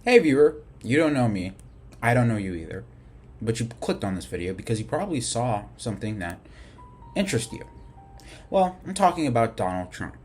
Hey viewer, you don't know me. I don't know you either. But you clicked on this video because you probably saw something that interests you. Well, I'm talking about Donald Trump.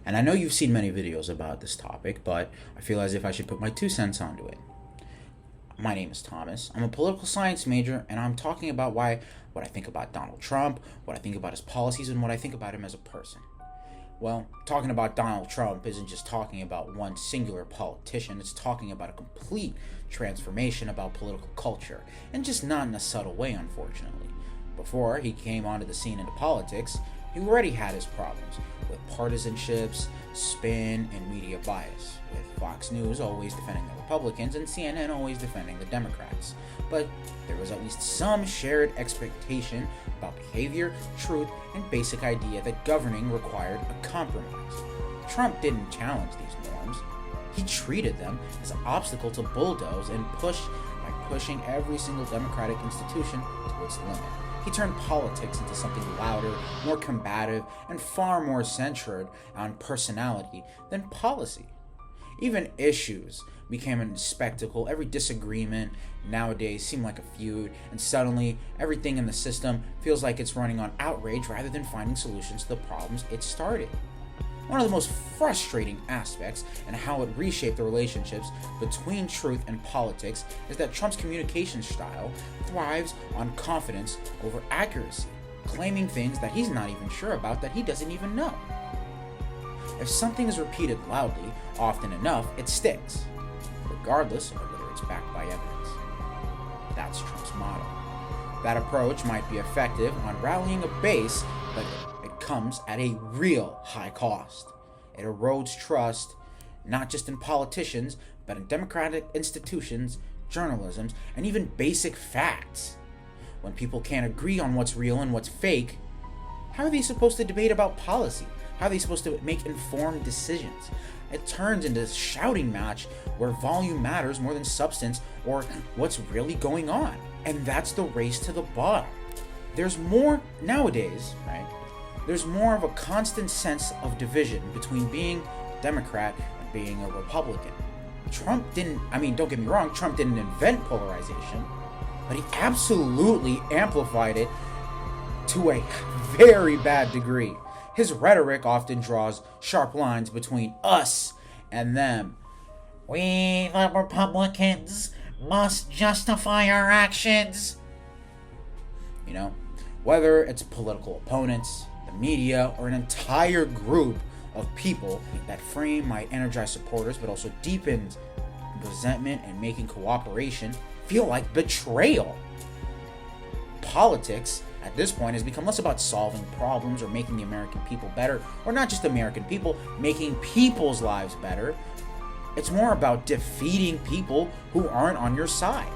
And I know you've seen many videos about this topic, but I feel as if I should put my 2 cents onto it. My name is Thomas. I'm a political science major, and I'm talking about what I think about Donald Trump, what I think about his policies, and what I think about him as a person. Well, talking about Donald Trump isn't just talking about one singular politician, it's talking about a complete transformation about political culture, and just not in a subtle way, unfortunately. Before he came onto the scene into politics, he already had his problems with partisanships, spin, and media bias, with Fox News always defending the Republicans and CNN always defending the Democrats. But there was at least some shared expectation about behavior, truth, and basic idea that governing required a compromise. Trump didn't challenge these norms. He treated them as an obstacle to bulldoze and push by pushing every single democratic institution to its limit. He turned politics into something louder, more combative, and far more centered on personality than policy. Even issues became a spectacle. Every disagreement nowadays seems like a feud, and suddenly everything in the system feels like it's running on outrage rather than finding solutions to the problems it started. One of the most frustrating aspects and how it reshaped the relationships between truth and politics is that Trump's communication style thrives on confidence over accuracy, claiming things that he's not even sure about that he doesn't even know. If something is repeated loudly, often enough, it sticks, regardless of whether it's backed by evidence. That's Trump's motto. That approach might be effective on rallying a base, but it comes at a real high cost. It erodes trust, not just in politicians, but in democratic institutions, journalism, and even basic facts. When people can't agree on what's real and what's fake, how are they supposed to debate about policy? How are they supposed to make informed decisions? It turns into a shouting match where volume matters more than substance or what's really going on. And that's the race to the bottom. There's more nowadays, right? There's more of a constant sense of division between being Democrat and being a Republican. Trump didn't, don't get me wrong, Trump didn't invent polarization, but he absolutely amplified it to a very bad degree. His rhetoric often draws sharp lines between us and them. We, the Republicans, must justify our actions. Whether it's political opponents, the media, or an entire group of people that frame might energize supporters but also deepens resentment and making cooperation feel like betrayal. Politics at this point has become less about solving problems or making the American people better, or not just American people, making people's lives better. It's more about defeating people who aren't on your side,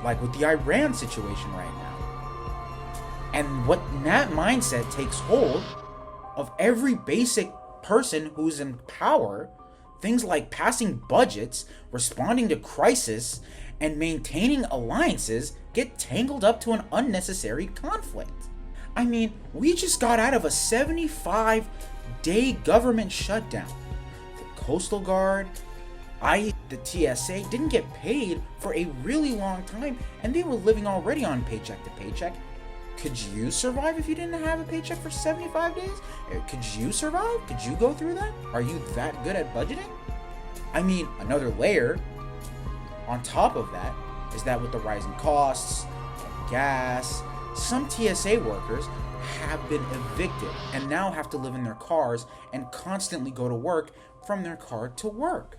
like with the Iran situation right now. And what that mindset takes hold of every basic person who's in power, things like passing budgets, responding to crisis, and maintaining alliances get tangled up to an unnecessary conflict. We just got out of a 75-day government shutdown. The Coastal Guard, the TSA didn't get paid for a really long time, and they were living already on paycheck to paycheck. Could you survive if you didn't have a paycheck for 75 days? Could you survive? Could you go through that? Are you that good at budgeting? Another layer on top of that is that with the rising costs of gas, some TSA workers have been evicted and now have to live in their cars and constantly go to work from their car to work.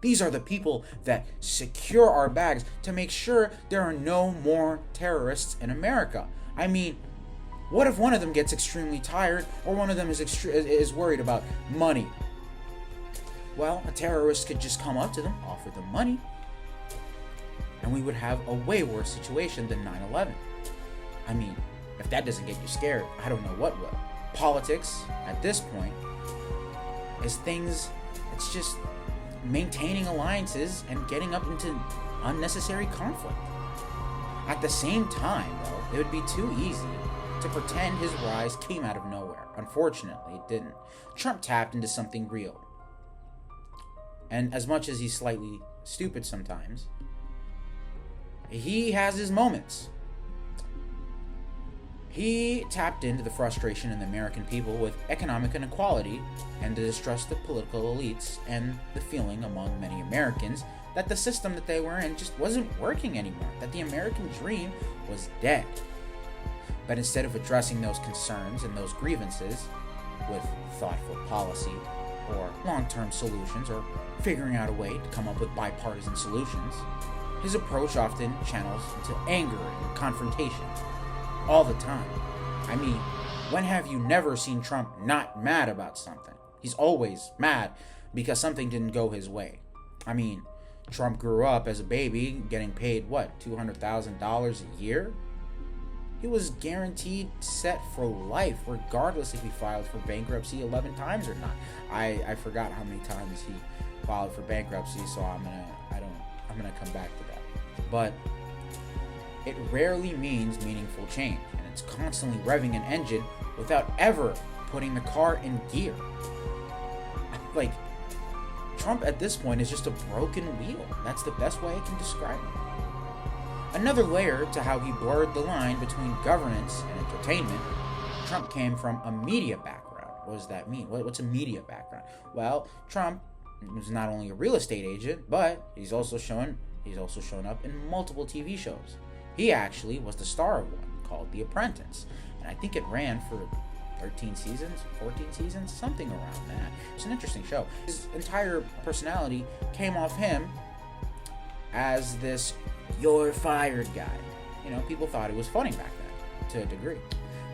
These are the people that secure our bags to make sure there are no more terrorists in America. What if one of them gets extremely tired or one of them is worried about money? Well, a terrorist could just come up to them, offer them money, and we would have a way worse situation than 9/11. If that doesn't get you scared, I don't know what will. Politics, at this point, it's just maintaining alliances and getting up into unnecessary conflict. At the same time, though, it would be too easy to pretend his rise came out of nowhere. Unfortunately, it didn't. Trump tapped into something real. And as much as he's slightly stupid sometimes, he has his moments. He tapped into the frustration in the American people with economic inequality and the distrust of political elites and the feeling among many Americans that the system that they were in just wasn't working anymore, that the American dream was dead. But instead of addressing those concerns and those grievances with thoughtful policy or long-term solutions or figuring out a way to come up with bipartisan solutions, his approach often channels into anger and confrontation all the time. I mean, when have you never seen Trump not mad about something? He's always mad because something didn't go his way. I mean, Trump grew up as a baby getting paid, what, $200,000 a year? He was guaranteed set for life, regardless if he filed for bankruptcy 11 times or not. I forgot how many times he filed for bankruptcy, so I'm gonna come back to that. But it rarely means meaningful change, and it's constantly revving an engine without ever putting the car in gear. Like, Trump at this point is just a broken wheel. That's the best way I can describe him. Another layer to how he blurred the line between governance and entertainment, Trump came from a media background. What does that mean? What's a media background? Well, Trump was not only a real estate agent, but he's also shown up in multiple TV shows. He actually was the star of one called The Apprentice, and I think it ran for 13 seasons, 14 seasons, something around that. It's an interesting show. His entire personality came off him as this "you're fired" guy. You know, people thought he was funny back then, to a degree.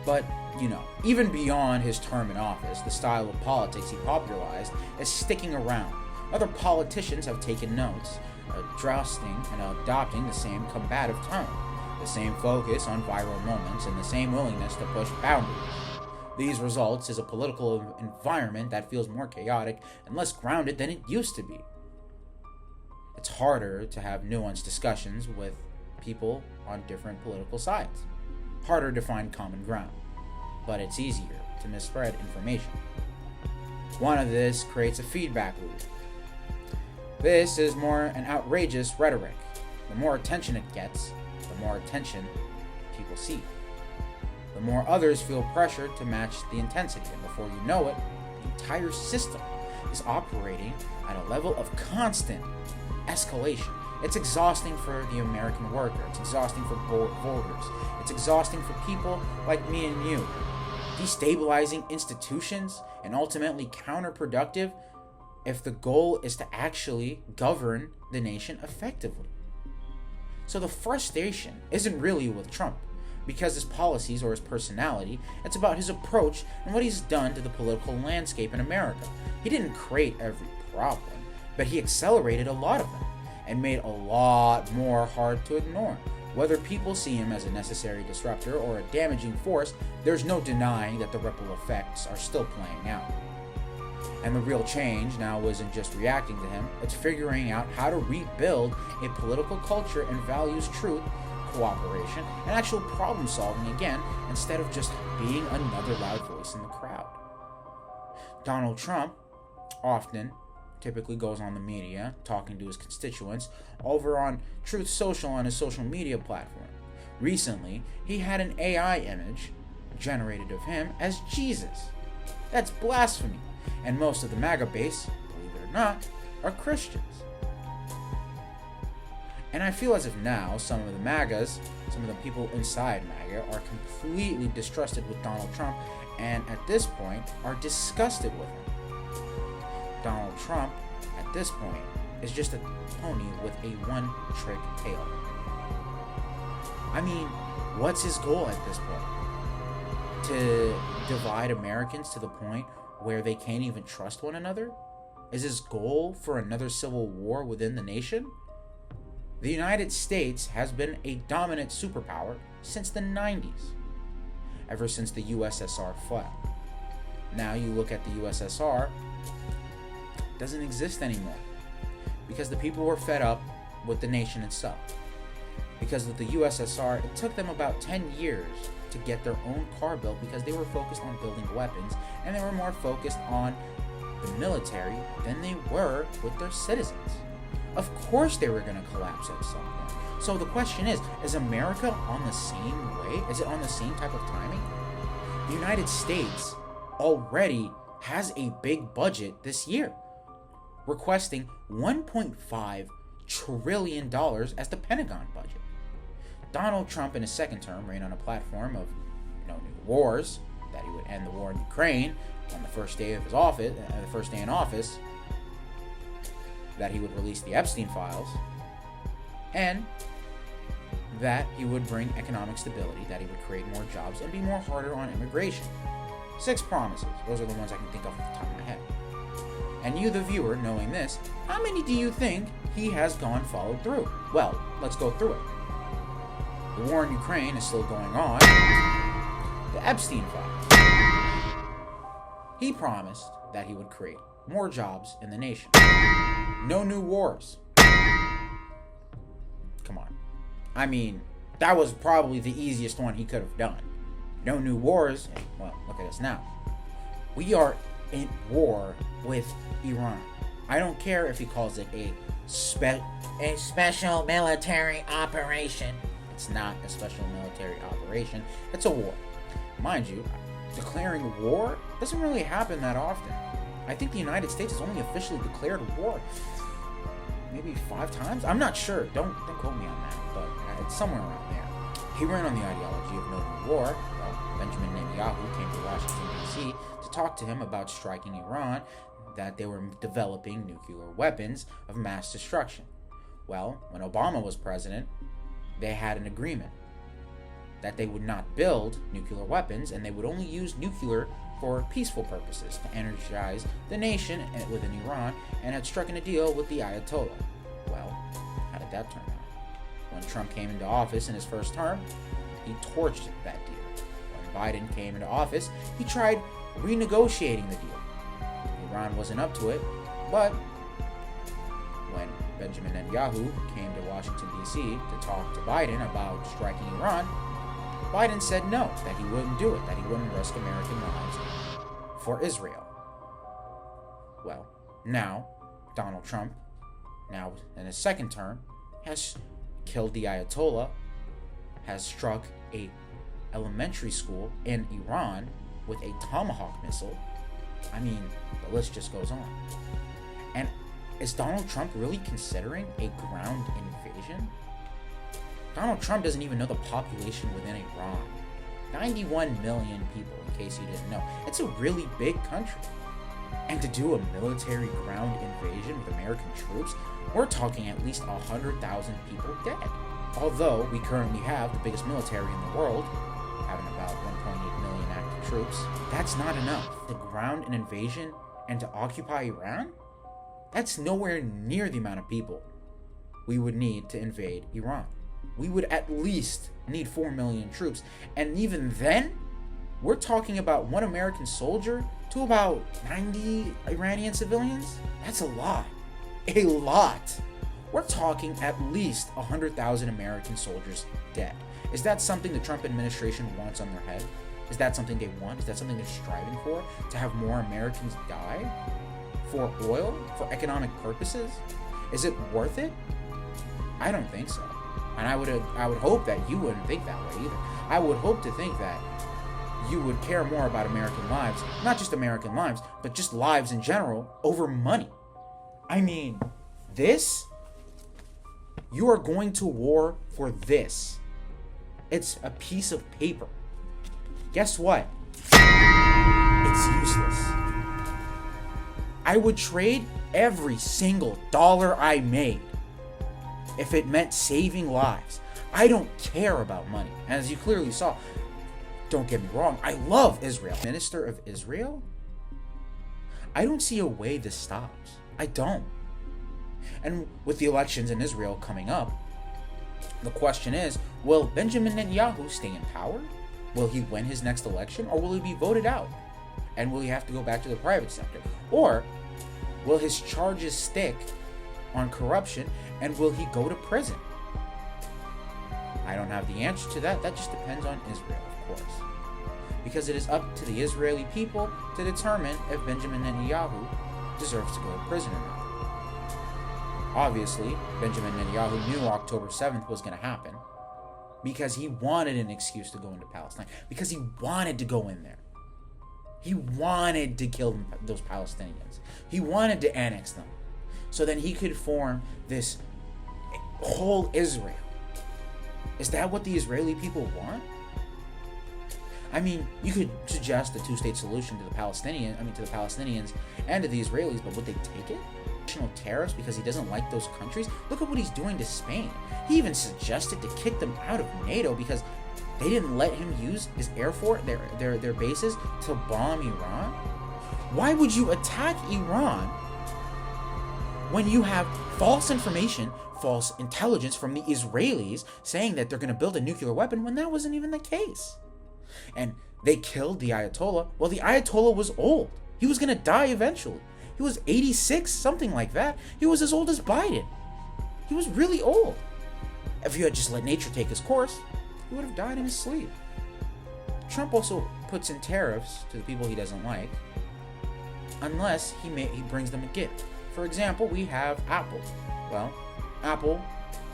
But, you know, even beyond his term in office, the style of politics he popularized is sticking around. Other politicians have taken notes, adjusting and adopting the same combative tone, the same focus on viral moments, and the same willingness to push boundaries. These results is a political environment that feels more chaotic and less grounded than it used to be. It's harder to have nuanced discussions with people on different political sides. Harder to find common ground, but it's easier to misspread information. One of this creates a feedback loop. This is more an outrageous rhetoric. The more attention it gets, the more attention people see. The more others feel pressured to match the intensity, and before you know it, the entire system is operating at a level of constant escalation. It's exhausting for the American worker. It's exhausting for voters. It's exhausting for people like me and you. Destabilizing institutions and ultimately counterproductive if the goal is to actually govern the nation effectively. So the frustration isn't really with Trump because his policies or his personality. It's about his approach and what he's done to the political landscape in America. He didn't create every problem, but he accelerated a lot of them and made a lot more hard to ignore. Whether people see him as a necessary disruptor or a damaging force, there's no denying that the ripple effects are still playing out. And the real change now isn't just reacting to him, it's figuring out how to rebuild a political culture and values truth, cooperation, and actual problem solving again, instead of just being another loud voice in the crowd. Donald Trump often typically goes on the media talking to his constituents over on Truth Social on his social media platform. Recently, he had an AI image generated of him as Jesus. That's blasphemy, and most of the MAGA base, believe it or not, are Christians. And I feel as if now some of the MAGAs, some of the people inside MAGA are completely distrusted with Donald Trump and at this point are disgusted with him. Donald Trump, at this point, is just a pony with a one-trick tail. I mean, what's his goal at this point? To divide Americans to the point where they can't even trust one another? Is his goal for another civil war within the nation? The United States has been a dominant superpower since the 90s, ever since the USSR fell. Now you look at the USSR, it doesn't exist anymore because the people were fed up with the nation itself. Because with the USSR, it took them about 10 years to get their own car built because they were focused on building weapons and they were more focused on the military than they were with their citizens. Of course they were going to collapse at some point. So the question is America on the same way? Is it on the same type of timing? The United States already has a big budget this year, requesting $1.5 trillion as the Pentagon budget. Donald Trump in his second term ran on a platform of new wars, that he would end the war in Ukraine on the first day of his office, the first day in office, that he would release the Epstein files, and that he would bring economic stability, that he would create more jobs and be more harder on immigration. 6 promises. Those are the ones I can think of off the top of my head. And you, the viewer, knowing this, how many do you think he has followed through? Well, let's go through it. The war in Ukraine is still going on. The Epstein files. He promised that he would create more jobs in the nation. No new wars. Come on. I mean, that was probably the easiest one he could have done. No new wars. Well, look at us now. We are in war with Iran. I don't care if he calls it a special military operation. It's not a special military operation. It's a war. Mind you, declaring war doesn't really happen that often. I think the United States has only officially declared war maybe 5 times. I'm not sure. Don't quote me on that, but it's somewhere around there. He ran on the ideology of no new war. Well, Benjamin Netanyahu came to Washington, D.C. to talk to him about striking Iran, that they were developing nuclear weapons of mass destruction. Well, when Obama was president, they had an agreement that they would not build nuclear weapons and they would only use nuclear for peaceful purposes to energize the nation within Iran, and had struck a deal with the Ayatollah. Well, how did that turn out? When Trump came into office in his first term, he torched that deal. When Biden came into office, he tried renegotiating the deal. Iran wasn't up to it, but when Benjamin Netanyahu came to Washington, D.C. to talk to Biden about striking Iran, Biden said no, that he wouldn't do it, that he wouldn't risk American lives for Israel. Well, now, Donald Trump, now in his second term, has killed the Ayatollah, has struck a elementary school in Iran with a Tomahawk missile. I mean, the list just goes on. And is Donald Trump really considering a ground invasion? Donald Trump doesn't even know the population within Iran. 91 million people, in case you didn't know. It's a really big country. And to do a military ground invasion with American troops, we're talking at least 100,000 people dead. Although we currently have the biggest military in the world, having about 1.8 million active troops, that's not enough. To ground an invasion and to occupy Iran? That's nowhere near the amount of people we would need to invade Iran. We would at least need 4 million troops. And even then, we're talking about one American soldier to about 90 Iranian civilians. That's a lot. A lot. We're talking at least 100,000 American soldiers dead. Is that something the Trump administration wants on their head? Is that something they want? Is that something they're striving for? To have more Americans die? For oil? For economic purposes? Is it worth it? I don't think so. And I would hope that you wouldn't think that way either. I would hope to think that you would care more about American lives, not just American lives, but just lives in general, over money. I mean, this? You are going to war for this. It's a piece of paper. Guess what? It's useless. I would trade every single dollar I made if it meant saving lives. I don't care about money. As you clearly saw, don't get me wrong, I love Israel. Minister of Israel? I don't see a way this stops. I don't. And with the elections in Israel coming up, the question is, will Benjamin Netanyahu stay in power? Will he win his next election, or will he be voted out? And will he have to go back to the private sector? Or will his charges stick on corruption, and will he go to prison? I don't have the answer to that. That just depends on Israel, of course. Because it is up to the Israeli people to determine if Benjamin Netanyahu deserves to go to prison or not. Obviously, Benjamin Netanyahu knew October 7th was going to happen because he wanted an excuse to go into Palestine, because he wanted to go in there. He wanted to kill those Palestinians. He wanted to annex them so then he could form this whole Israel. Is that what the Israeli people want? I mean, you could suggest a two-state solution to the Palestinians and to the Israelis, but would they take it? Additional tariffs because he doesn't like those countries? Look at what he's doing to Spain. He even suggested to kick them out of NATO because they didn't let him use his air force, their bases, to bomb Iran. Why would you attack Iran when you have false information, false intelligence from the Israelis saying that they're going to build a nuclear weapon when that wasn't even the case? And they killed the Ayatollah. Well, the Ayatollah was old. He was going to die eventually. He was 86, something like that. He was as old as Biden. He was really old. If you had just let nature take his course, he would have died in his sleep. Trump also puts in tariffs to the people he doesn't like, unless he brings them a gift. For example, we have Apple. Well, Apple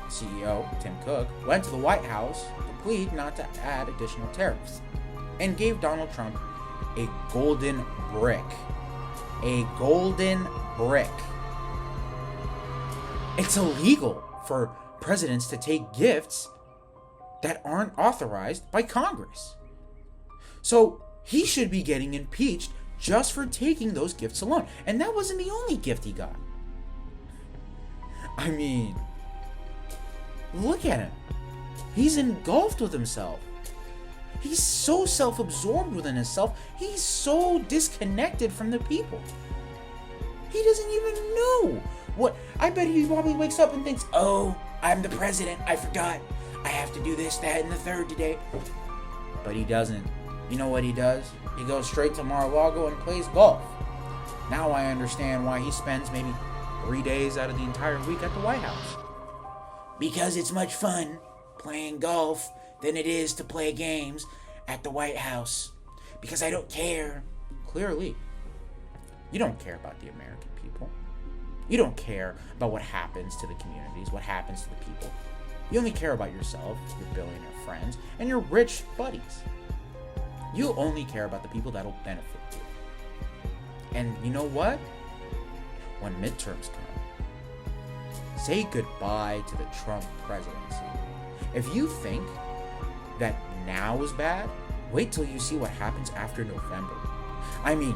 CEO Tim Cook went to the White House to plead not to add additional tariffs and gave Donald Trump a golden brick. A golden brick. It's illegal for presidents to take gifts that aren't authorized by Congress. So he should be getting impeached just for taking those gifts alone. And that wasn't the only gift he got. I mean, look at him. He's engulfed with himself. He's so self-absorbed within himself. He's so disconnected from the people. He doesn't even know what. I bet he probably wakes up and thinks, oh, I'm the president. I forgot. I have to do this, that, and the third today. But he doesn't. You know what he does? He goes straight to Mar-a-Lago and plays golf. Now I understand why he spends maybe 3 days out of the entire week at the White House. Because it's much fun playing golf than it is to play games at the White House. Because I don't care. Clearly, you don't care about the American people. You don't care about what happens to the communities, what happens to the people. You only care about yourself, your billionaire friends, and your rich buddies. You only care about the people that'll benefit you. And you know what? When midterms come, say goodbye to the Trump presidency. If you think that now is bad, wait till you see what happens after November. I mean,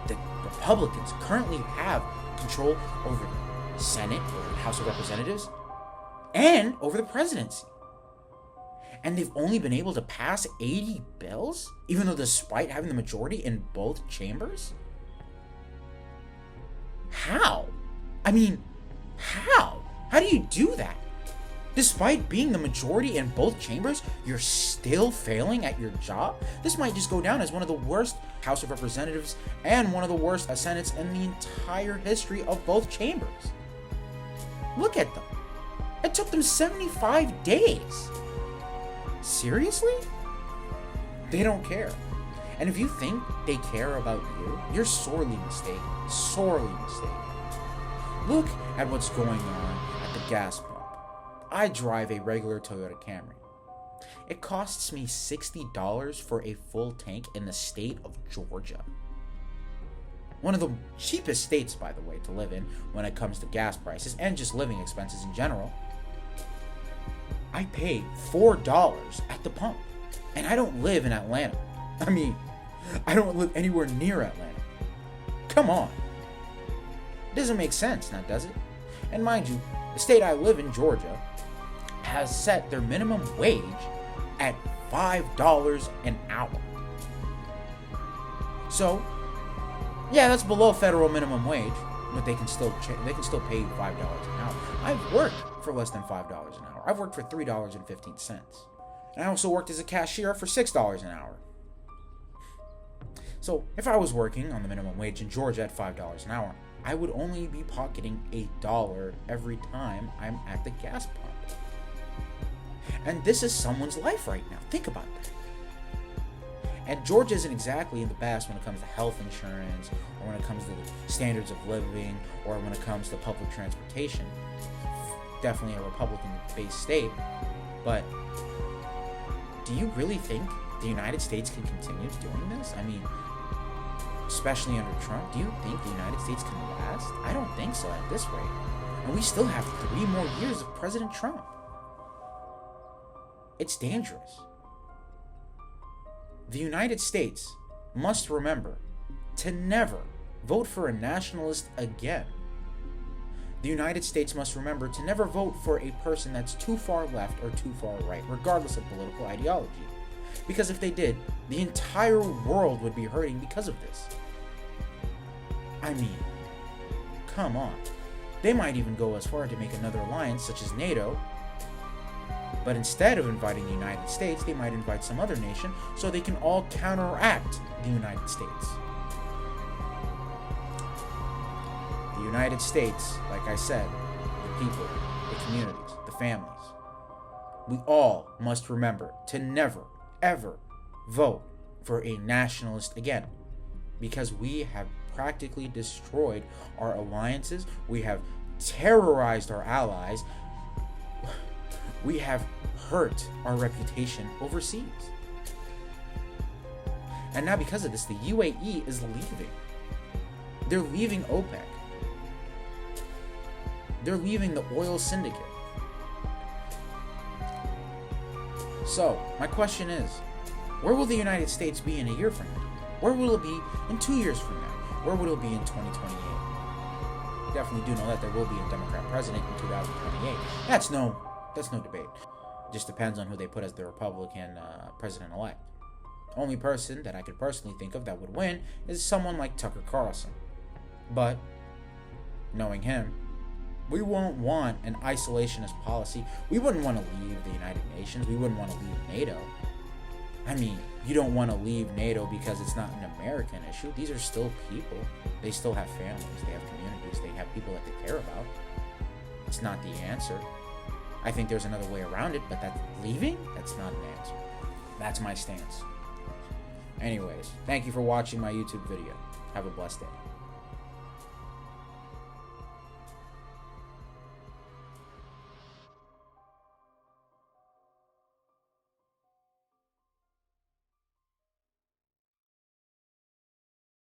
the Republicans currently have control over the Senate, over the House of Representatives, and over the presidency. And they've only been able to pass 80 bills, even though despite having the majority in both chambers? How? I mean, how? How do you do that? Despite being the majority in both chambers, you're still failing at your job? This might just go down as one of the worst House of Representatives and one of the worst Senates in the entire history of both chambers. Look at them. It took them 75 days. Seriously? They don't care. And if you think they care about you, you're sorely mistaken. Sorely mistaken. Look at what's going on at the gas pump. I drive a regular Toyota Camry. It costs me $60 for a full tank in the state of Georgia. One of the cheapest states, by the way, to live in when it comes to gas prices and just living expenses in general. I pay $4 at the pump. And I don't live in Atlanta. I mean, I don't live anywhere near Atlanta. Come on. It doesn't make sense, now does it? And mind you, the state I live in, Georgia, has set their minimum wage at $5 an hour. So, yeah, that's below federal minimum wage, but they can still pay you $5 an hour. I've worked for less than $5 an hour. I've worked for $3.15. And I also worked as a cashier for $6 an hour. So, if I was working on the minimum wage in Georgia at $5 an hour, I would only be pocketing $1 every time I'm at the gas pump. And this is someone's life right now. Think about that. And Georgia isn't exactly in the best when it comes to health insurance, or when it comes to the standards of living, or when it comes to public transportation. Definitely a Republican-based state. But do you really think the United States can continue doing this? I mean, especially under Trump, do you think the United States can last? I don't think so at this rate. And we still have 3 more years of President Trump. It's dangerous. The United States must remember to never vote for a nationalist again. The United States must remember to never vote for a person that's too far left or too far right, regardless of political ideology. Because if they did, the entire world would be hurting because of this. I mean, come on. They might even go as far to make another alliance such as NATO, but instead of inviting the United States, they might invite some other nation so they can all counteract the United States. The United States, like I said, the people, the communities, the families, we all must remember to never, ever vote for a nationalist again, because we have practically destroyed our alliances, we have terrorized our allies, we have hurt our reputation overseas. And now because of this, the UAE is leaving. They're leaving OPEC. They're leaving the oil syndicate. So, my question is, where will the United States be in a year from now? Where will it be in 2 years from now? Where will it be in 2028? Definitely do know that there will be a Democrat president in 2028. That's no debate. Just depends on who they put as the Republican president-elect. Only person that I could personally think of that would win is someone like Tucker Carlson. But, knowing him, we won't want an isolationist policy. We wouldn't want to leave the United Nations. We wouldn't want to leave NATO. I mean, you don't want to leave NATO because it's not an American issue. These are still people. They still have families. They have communities. They have people that they care about. It's not the answer. I think there's another way around it, but that's leaving? That's not an answer. That's my stance. Anyways, thank you for watching my YouTube video. Have a blessed day.